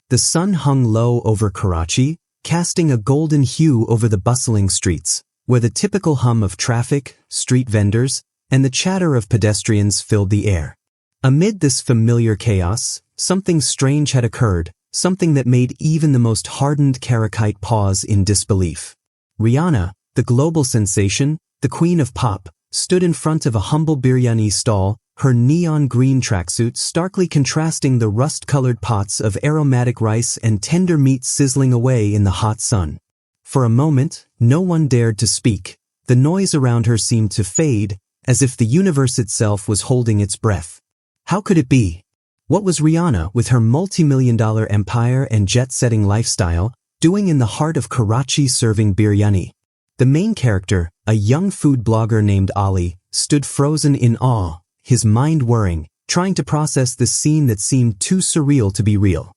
The sun hung low over Karachi, casting a golden hue over the bustling streets, where the typical hum of traffic, street vendors, and the chatter of pedestrians filled the air. Amid this familiar chaos, something strange had occurred, something that made even the most hardened Karachite pause in disbelief. Rihanna, the global sensation, the queen of pop, stood in front of a humble biryani stall, her neon green tracksuit starkly contrasting the rust-colored pots of aromatic rice and tender meat sizzling away in the hot sun. For a moment, no one dared to speak. The noise around her seemed to fade, as if the universe itself was holding its breath. How could it be? What was Rihanna, with her multi-million-dollar empire and jet-setting lifestyle, doing in the heart of Karachi serving biryani? The main character, a young food blogger named Ali, stood frozen in awe, his mind whirring, trying to process this scene that seemed too surreal to be real.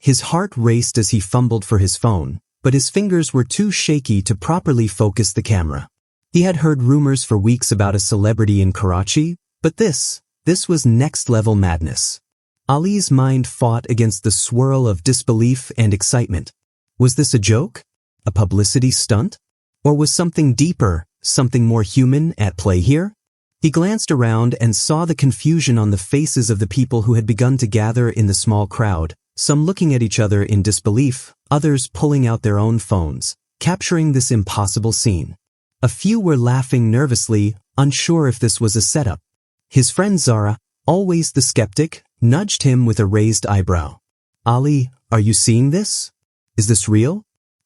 His heart raced as he fumbled for his phone, but his fingers were too shaky to properly focus the camera. He had heard rumors for weeks about a celebrity in Karachi, but this was next-level madness. Ali's mind fought against the swirl of disbelief and excitement. Was this a joke? A publicity stunt? Or was something deeper, something more human at play here? He glanced around and saw the confusion on the faces of the people who had begun to gather in the small crowd, some looking at each other in disbelief, others pulling out their own phones, capturing this impossible scene. A few were laughing nervously, unsure if this was a setup. His friend Zara, always the skeptic, nudged him with a raised eyebrow. Ali, are you seeing this? Is this real?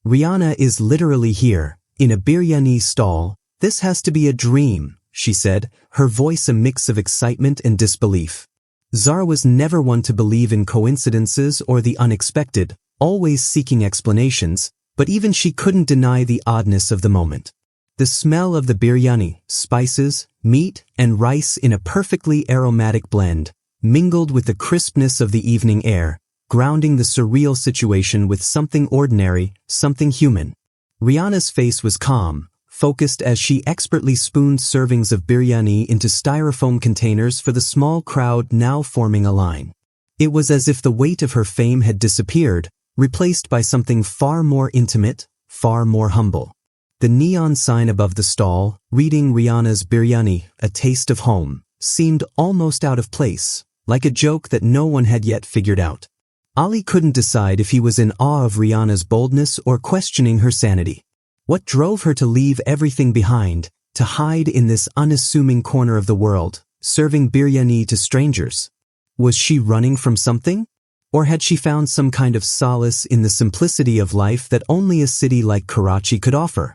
Rihanna is literally here, in a biryani stall. This has to be a dream, she said, her voice a mix of excitement and disbelief. Zara was never one to believe in coincidences or the unexpected, always seeking explanations, but even she couldn't deny the oddness of the moment. The smell of the biryani, spices, meat, and rice in a perfectly aromatic blend, mingled with the crispness of the evening air, grounding the surreal situation with something ordinary, something human. Rihanna's face was calm, focused as she expertly spooned servings of biryani into styrofoam containers for the small crowd now forming a line. It was as if the weight of her fame had disappeared, replaced by something far more intimate, far more humble. The neon sign above the stall, reading Rihanna's Biryani, a taste of home, seemed almost out of place, like a joke that no one had yet figured out. Ali couldn't decide if he was in awe of Rihanna's boldness or questioning her sanity. What drove her to leave everything behind, to hide in this unassuming corner of the world, serving biryani to strangers? Was she running from something? Or had she found some kind of solace in the simplicity of life that only a city like Karachi could offer?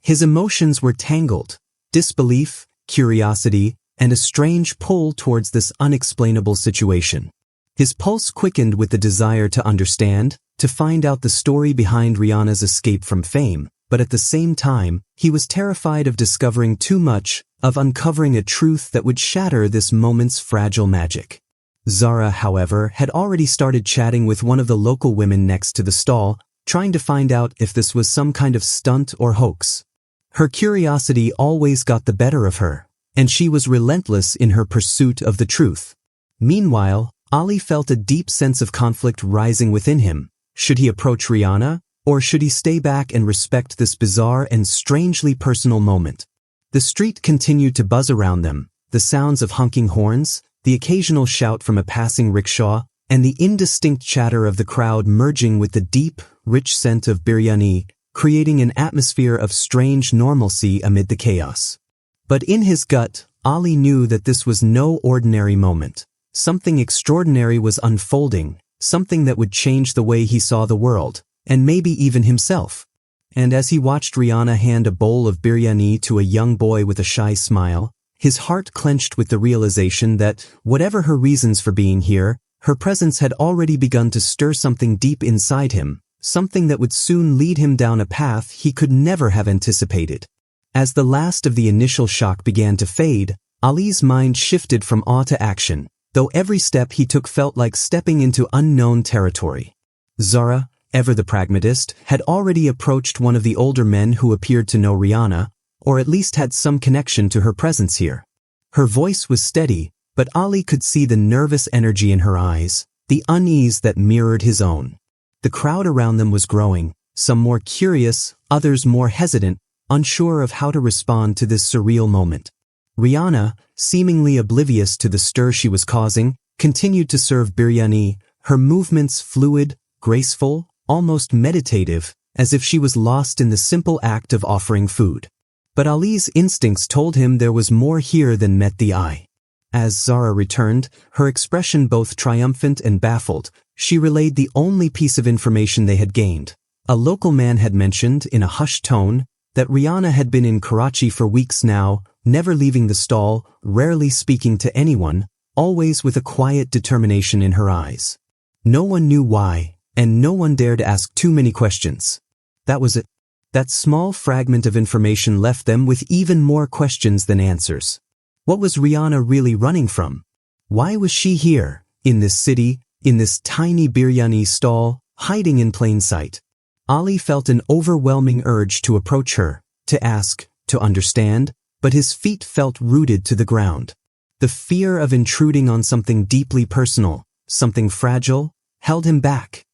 His emotions were tangled, disbelief, curiosity, and a strange pull towards this unexplainable situation. His pulse quickened with the desire to understand, to find out the story behind Rihanna's escape from fame, but at the same time, he was terrified of discovering too much, of uncovering a truth that would shatter this moment's fragile magic. Zara, however, had already started chatting with one of the local women next to the stall, trying to find out if this was some kind of stunt or hoax. Her curiosity always got the better of her, and she was relentless in her pursuit of the truth. Meanwhile, Ali felt a deep sense of conflict rising within him. Should he approach Rihanna, or should he stay back and respect this bizarre and strangely personal moment? The street continued to buzz around them, the sounds of honking horns, the occasional shout from a passing rickshaw, and the indistinct chatter of the crowd merging with the deep, rich scent of biryani, creating an atmosphere of strange normalcy amid the chaos. But in his gut, Ali knew that this was no ordinary moment. Something extraordinary was unfolding, something that would change the way he saw the world, and maybe even himself. And as he watched Rihanna hand a bowl of biryani to a young boy with a shy smile, his heart clenched with the realization that, whatever her reasons for being here, her presence had already begun to stir something deep inside him, something that would soon lead him down a path he could never have anticipated. As the last of the initial shock began to fade, Ali's mind shifted from awe to action, though every step he took felt like stepping into unknown territory. Zara, ever the pragmatist, had already approached one of the older men who appeared to know Rihanna, or at least had some connection to her presence here. Her voice was steady, but Ali could see the nervous energy in her eyes, the unease that mirrored his own. The crowd around them was growing, some more curious, others more hesitant, unsure of how to respond to this surreal moment. Rihanna, seemingly oblivious to the stir she was causing, continued to serve biryani, her movements fluid, graceful, almost meditative, as if she was lost in the simple act of offering food. But Ali's instincts told him there was more here than met the eye. As Zara returned, her expression both triumphant and baffled, she relayed the only piece of information they had gained. A local man had mentioned, in a hushed tone, that Rihanna had been in Karachi for weeks now, never leaving the stall, rarely speaking to anyone, always with a quiet determination in her eyes. No one knew why, and no one dared ask too many questions. That was it. That small fragment of information left them with even more questions than answers. What was Rihanna really running from? Why was she here, in this city, in this tiny biryani stall, hiding in plain sight? Ali felt an overwhelming urge to approach her, to ask, to understand, but his feet felt rooted to the ground. The fear of intruding on something deeply personal, something fragile, held him back,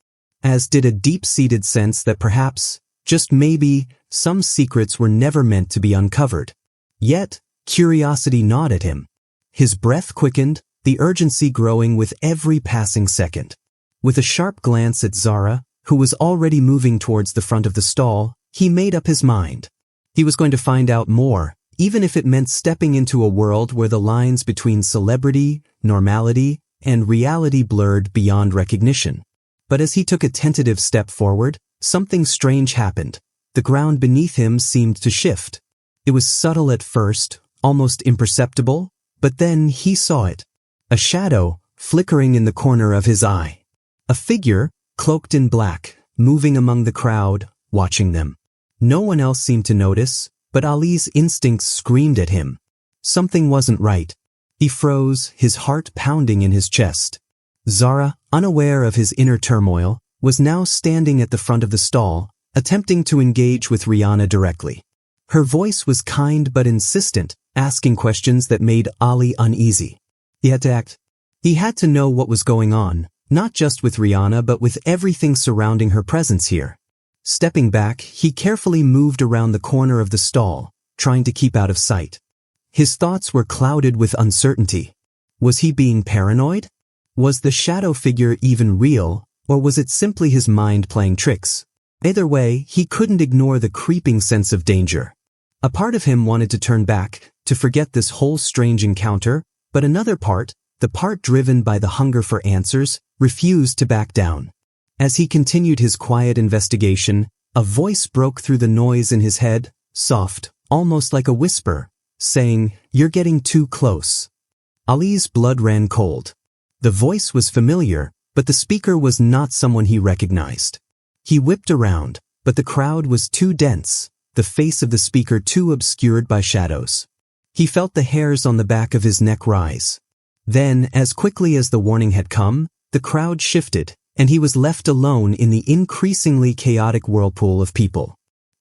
as did a deep-seated sense that perhaps, just maybe, some secrets were never meant to be uncovered. Yet, curiosity gnawed at him. His breath quickened, the urgency growing with every passing second. With a sharp glance at Zara, who was already moving towards the front of the stall, he made up his mind. He was going to find out more, even if it meant stepping into a world where the lines between celebrity, normality, and reality blurred beyond recognition. But as he took a tentative step forward, something strange happened. The ground beneath him seemed to shift. It was subtle at first, almost imperceptible, but then he saw it. A shadow, flickering in the corner of his eye. A figure, cloaked in black, moving among the crowd, watching them. No one else seemed to notice, but Ali's instincts screamed at him. Something wasn't right. He froze, his heart pounding in his chest. Zara, unaware of his inner turmoil, was now standing at the front of the stall, attempting to engage with Rihanna directly. Her voice was kind but insistent, asking questions that made Ali uneasy. He had to act. He had to know what was going on, not just with Rihanna but with everything surrounding her presence here. Stepping back, he carefully moved around the corner of the stall, trying to keep out of sight. His thoughts were clouded with uncertainty. Was he being paranoid? Was the shadow figure even real, or was it simply his mind playing tricks? Either way, he couldn't ignore the creeping sense of danger. A part of him wanted to turn back, to forget this whole strange encounter, but another part, the part driven by the hunger for answers, refused to back down. As he continued his quiet investigation, a voice broke through the noise in his head, soft, almost like a whisper, saying, "You're getting too close." Ali's blood ran cold. The voice was familiar, but the speaker was not someone he recognized. He whipped around, but the crowd was too dense, the face of the speaker too obscured by shadows. He felt the hairs on the back of his neck rise. Then, as quickly as the warning had come, the crowd shifted, and he was left alone in the increasingly chaotic whirlpool of people.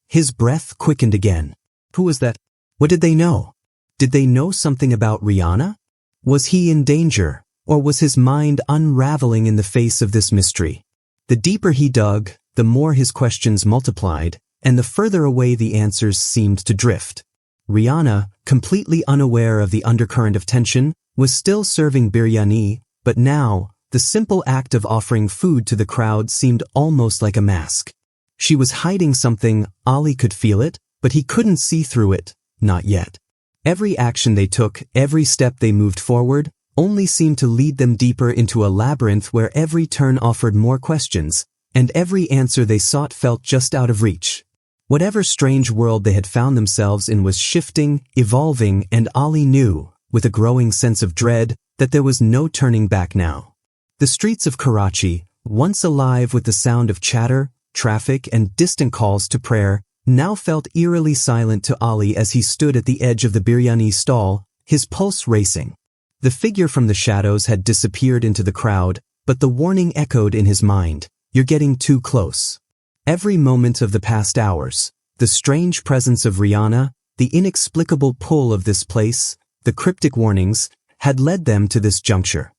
His breath quickened again. Who was that? What did they know? Did they know something about Rihanna? Was he in danger, or was his mind unraveling in the face of this mystery? The deeper he dug, the more his questions multiplied, and the further away the answers seemed to drift. Rihanna, completely unaware of the undercurrent of tension, was still serving biryani, but now, the simple act of offering food to the crowd seemed almost like a mask. She was hiding something, Ali could feel it, but he couldn't see through it, not yet. Every action they took, every step they moved forward, only seemed to lead them deeper into a labyrinth where every turn offered more questions, and every answer they sought felt just out of reach. Whatever strange world they had found themselves in was shifting, evolving, and Ali knew, with a growing sense of dread, that there was no turning back now. The streets of Karachi, once alive with the sound of chatter, traffic, and distant calls to prayer, now felt eerily silent to Ali as he stood at the edge of the biryani stall, his pulse racing. The figure from the shadows had disappeared into the crowd, but the warning echoed in his mind, "You're getting too close." Every moment of the past hours, the strange presence of Rihanna, the inexplicable pull of this place, the cryptic warnings, had led them to this juncture.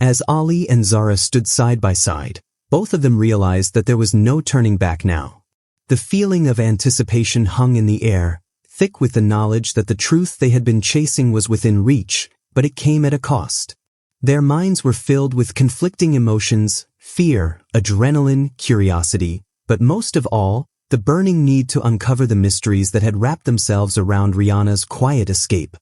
As Ali and Zara stood side by side, Both of them realized that there was no turning back now. The feeling of anticipation hung in the air, thick with the knowledge that the truth they had been chasing was within reach, but it came at a cost. Their minds were filled with conflicting emotions, fear, adrenaline, curiosity, but most of all, the burning need to uncover the mysteries that had wrapped themselves around Rihanna's quiet escape.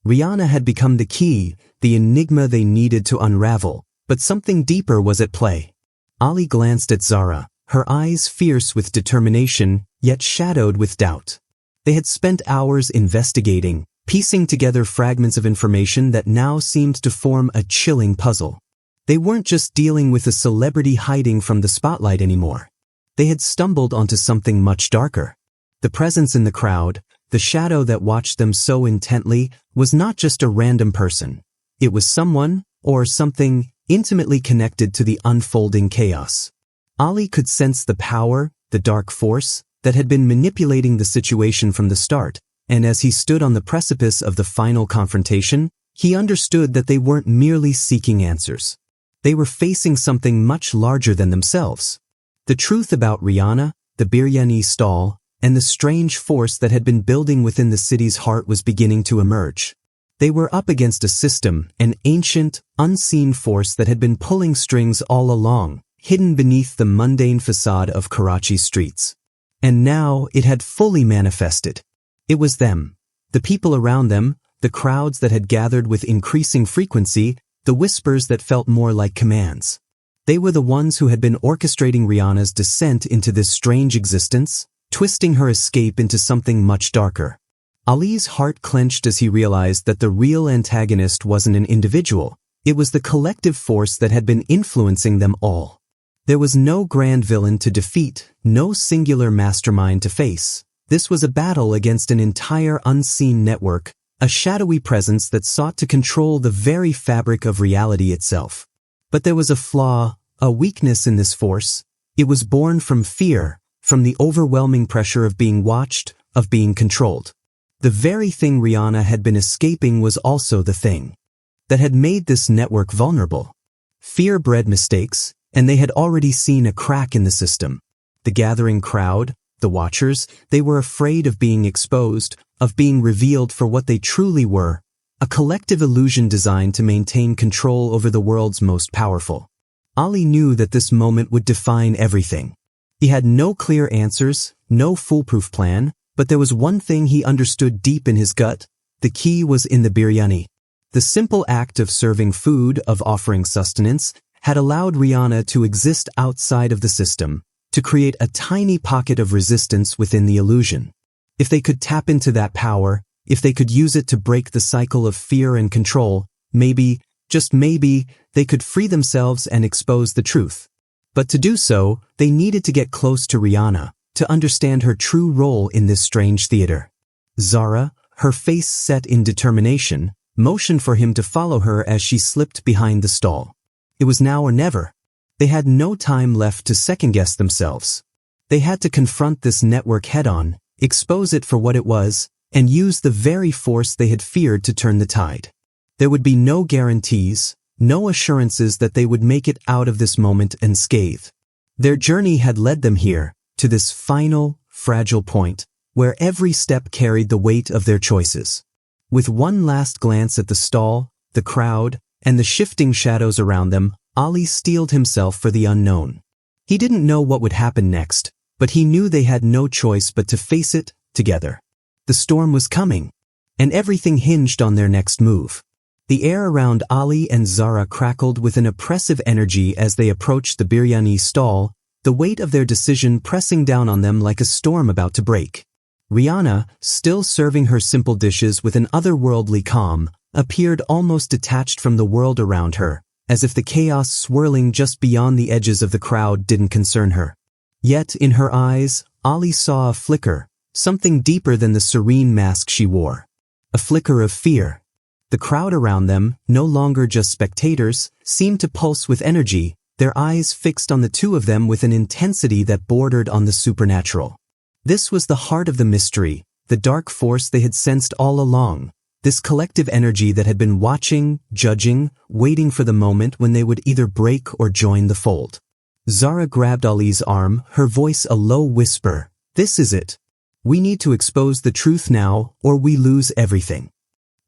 Rihanna had become the key, the enigma they needed to unravel, but something deeper was at play. Ali glanced at Zara, her eyes fierce with determination, yet shadowed with doubt. They had spent hours investigating, piecing together fragments of information that now seemed to form a chilling puzzle. They weren't just dealing with a celebrity hiding from the spotlight anymore. They had stumbled onto something much darker. The presence in the crowd, the shadow that watched them so intently, was not just a random person. It was someone, or something, intimately connected to the unfolding chaos. Ali could sense the power, the dark force, that had been manipulating the situation from the start, and as he stood on the precipice of the final confrontation, he understood that they weren't merely seeking answers. They were facing something much larger than themselves. The truth about Rihanna, the Biryani stall, and the strange force that had been building within the city's heart was beginning to emerge. They were up against a system, an ancient, unseen force that had been pulling strings all along, hidden beneath the mundane facade of Karachi streets. And now it had fully manifested. It was them, the people around them, the crowds that had gathered with increasing frequency, the whispers that felt more like commands. They were the ones who had been orchestrating Rihanna's descent into this strange existence, twisting her escape into something much darker. Ali's heart clenched as he realized that the real antagonist wasn't an individual, it was the collective force that had been influencing them all. There was no grand villain to defeat, no singular mastermind to face. This was a battle against an entire unseen network, a shadowy presence that sought to control the very fabric of reality itself. But there was a flaw, a weakness in this force. It was born from fear, from the overwhelming pressure of being watched, of being controlled. The very thing Rihanna had been escaping was also the thing that had made this network vulnerable. Fear bred mistakes, and they had already seen a crack in the system. The gathering crowd, the watchers, they were afraid of being exposed, of being revealed for what they truly were, a collective illusion designed to maintain control over the world's most powerful. Ali knew that this moment would define everything. He had no clear answers, no foolproof plan, but there was one thing he understood deep in his gut. The key was in the biryani. The simple act of serving food, of offering sustenance, had allowed Rihanna to exist outside of the system, to create a tiny pocket of resistance within the illusion. If they could tap into that power, if they could use it to break the cycle of fear and control, maybe, just maybe, they could free themselves and expose the truth. But to do so, they needed to get close to Rihanna, to understand her true role in this strange theater. Zara, her face set in determination, motioned for him to follow her as she slipped behind the stall. It was now or never. They had no time left to second-guess themselves. They had to confront this network head-on, expose it for what it was, and use the very force they had feared to turn the tide. There would be no guarantees, no assurances that they would make it out of this moment unscathed. Their journey had led them here, to this final, fragile point, where every step carried the weight of their choices. With one last glance at the stall, the crowd, and the shifting shadows around them, Ali steeled himself for the unknown. He didn't know what would happen next, but he knew they had no choice but to face it together. The storm was coming, and everything hinged on their next move. The air around Ali and Zara crackled with an oppressive energy as they approached the biryani stall, the weight of their decision pressing down on them like a storm about to break. Rihanna, still serving her simple dishes with an otherworldly calm, appeared almost detached from the world around her, as if the chaos swirling just beyond the edges of the crowd didn't concern her. Yet, in her eyes, Ali saw a flicker, something deeper than the serene mask she wore. A flicker of fear. The crowd around them, no longer just spectators, seemed to pulse with energy, their eyes fixed on the two of them with an intensity that bordered on the supernatural. This was the heart of the mystery, the dark force they had sensed all along, this collective energy that had been watching, judging, waiting for the moment when they would either break or join the fold. Zara grabbed Ali's arm, her voice a low whisper. "This is it. We need to expose the truth now, or we lose everything."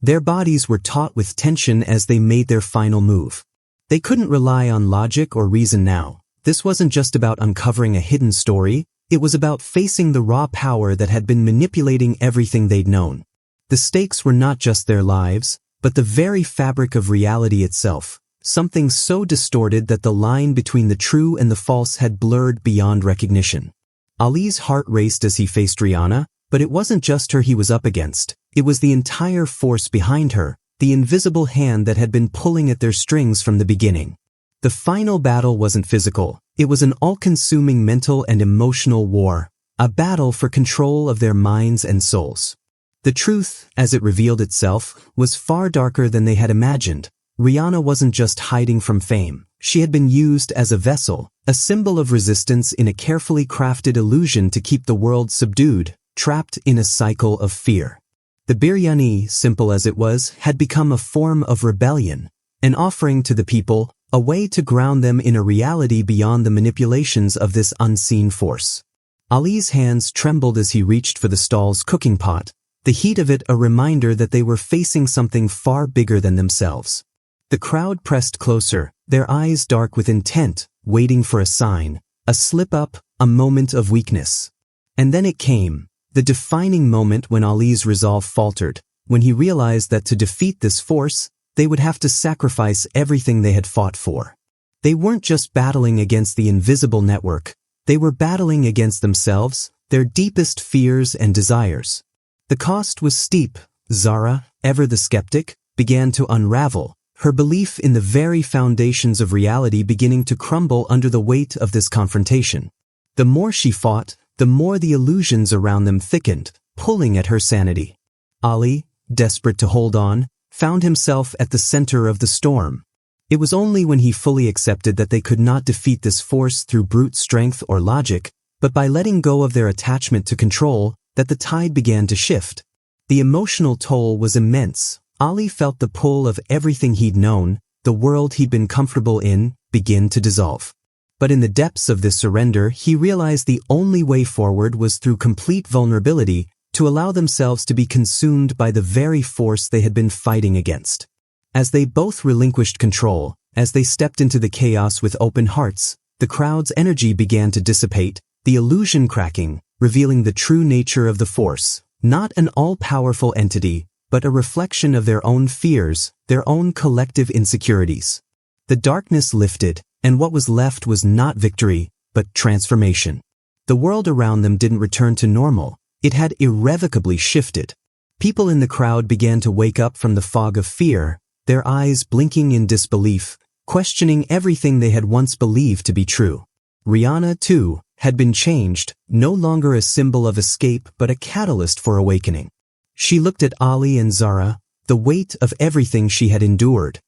Their bodies were taut with tension as they made their final move. They couldn't rely on logic or reason now. This wasn't just about uncovering a hidden story, it was about facing the raw power that had been manipulating everything they'd known. The stakes were not just their lives, but the very fabric of reality itself, something so distorted that the line between the true and the false had blurred beyond recognition. Ali's heart raced as he faced Rihanna, but it wasn't just her he was up against. It was the entire force behind her, the invisible hand that had been pulling at their strings from the beginning. The final battle wasn't physical, it was an all-consuming mental and emotional war, a battle for control of their minds and souls. The truth, as it revealed itself, was far darker than they had imagined. Rihanna wasn't just hiding from fame. She had been used as a vessel, a symbol of resistance in a carefully crafted illusion to keep the world subdued, trapped in a cycle of fear. The Biryani, simple as it was, had become a form of rebellion, an offering to the people, a way to ground them in a reality beyond the manipulations of this unseen force. Ali's hands trembled as he reached for the stall's cooking pot, the heat of it a reminder that they were facing something far bigger than themselves. The crowd pressed closer, their eyes dark with intent, waiting for a sign, a slip-up, a moment of weakness. And then it came, the defining moment when Ali's resolve faltered, when he realized that to defeat this force, they would have to sacrifice everything they had fought for. They weren't just battling against the invisible network, they were battling against themselves, their deepest fears and desires. The cost was steep. Zara, ever the skeptic, began to unravel, her belief in the very foundations of reality beginning to crumble under the weight of this confrontation. The more she fought, the more the illusions around them thickened, pulling at her sanity. Ali, desperate to hold on, found himself at the center of the storm. It was only when he fully accepted that they could not defeat this force through brute strength or logic, but by letting go of their attachment to control, that the tide began to shift. The emotional toll was immense. Ali felt the pull of everything he'd known, the world he'd been comfortable in, begin to dissolve. But in the depths of this surrender, he realized the only way forward was through complete vulnerability, to allow themselves to be consumed by the very force they had been fighting against. As they both relinquished control, as they stepped into the chaos with open hearts, the crowd's energy began to dissipate, the illusion cracking, revealing the true nature of the force, not an all-powerful entity, but a reflection of their own fears, their own collective insecurities. The darkness lifted, and what was left was not victory, but transformation. The world around them didn't return to normal, it had irrevocably shifted. People in the crowd began to wake up from the fog of fear, their eyes blinking in disbelief, questioning everything they had once believed to be true. Rihanna, too, had been changed, no longer a symbol of escape but a catalyst for awakening. She looked at Ali and Zara, the weight of everything she had endured,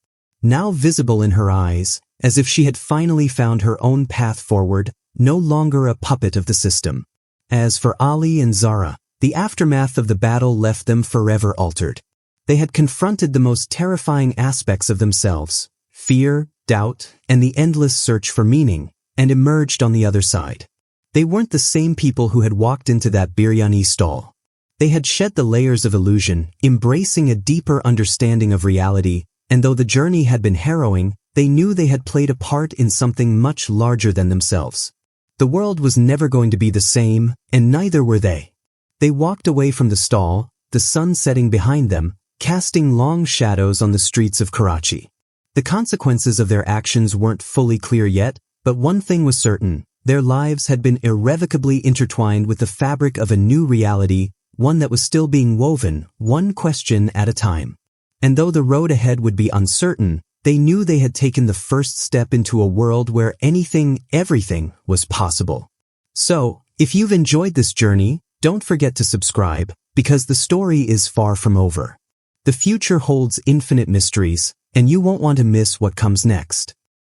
now visible in her eyes, as if she had finally found her own path forward, no longer a puppet of the system. As for Ali and Zara, the aftermath of the battle left them forever altered. They had confronted the most terrifying aspects of themselves, fear, doubt, and the endless search for meaning, and emerged on the other side. They weren't the same people who had walked into that biryani stall. They had shed the layers of illusion, embracing a deeper understanding of reality, and though the journey had been harrowing, they knew they had played a part in something much larger than themselves. The world was never going to be the same, and neither were they. They walked away from the stall, the sun setting behind them, casting long shadows on the streets of Karachi. The consequences of their actions weren't fully clear yet, but one thing was certain, their lives had been irrevocably intertwined with the fabric of a new reality, one that was still being woven, one question at a time. And though the road ahead would be uncertain, they knew they had taken the first step into a world where anything, everything was possible. So, if you've enjoyed this journey, don't forget to subscribe, because the story is far from over. The future holds infinite mysteries, and you won't want to miss what comes next.